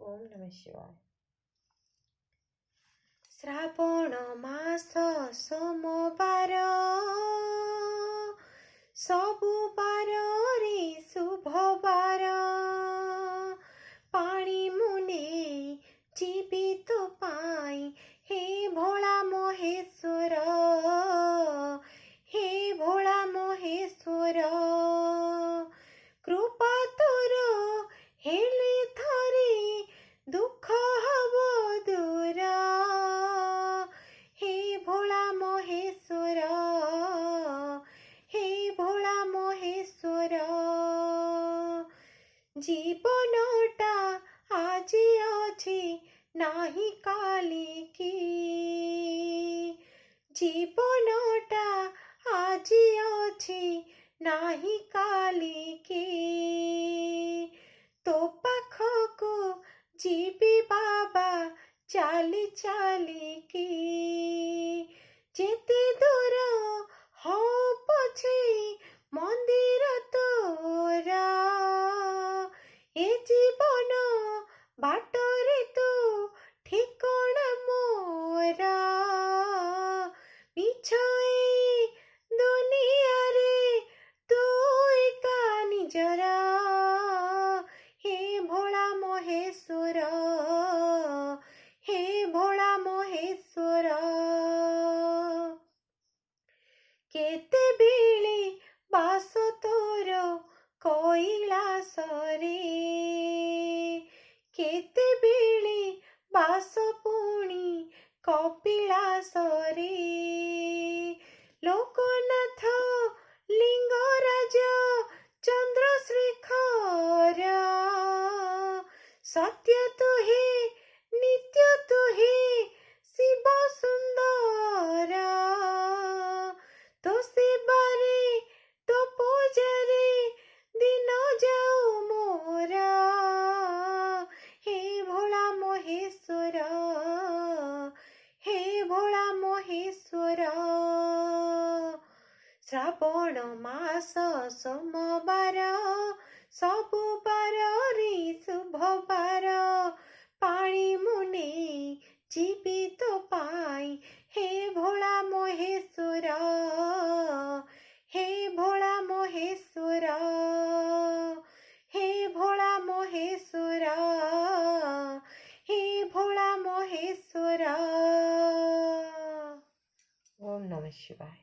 ओम नमः शिवाय। श्रावण मास सोमवार सबु बार रे शुभवार पाणी मुने जीवित पाई हे भोला महेश्वर हे भोला महेश्वर कृपा तोर हेले थरे दुख हब दूर हे भोला महेश्वर हे भोला महेश्वर जीवनटा आज अछि नाही काली की जीवनटा आज अछि नाही काली की तो पाखको जीवी बाबा चाली चाली की जेते दूर हो पछे मंदिर तोरा ए जीवन बाटरे तो ठिकाना मोरा मिछए दुनिया रे तू एका निजरा हे भोला महेश्वर हे भोला महेश्वर केते बेले बास तोर कैलास रे केते बेले बास पुणी कपिलास रे लोकनाथ लिंगराज चंद्रशेखर सत्य तु हे नित्य तु हे शिव सुंदर तो सेवारे तो पूजारे दिन जाऊ मोरा हे भोला महेश्वर हे भोला महेश्वर श्रावण मास सोमवार सबु बार रे शुभवार पाणी मुने जीवित पाई हे भोला महेश्वर हे भोला महेश्वर हे भोला महेश्वर हे भोला महेश्वर। ओम नमः शिवाय।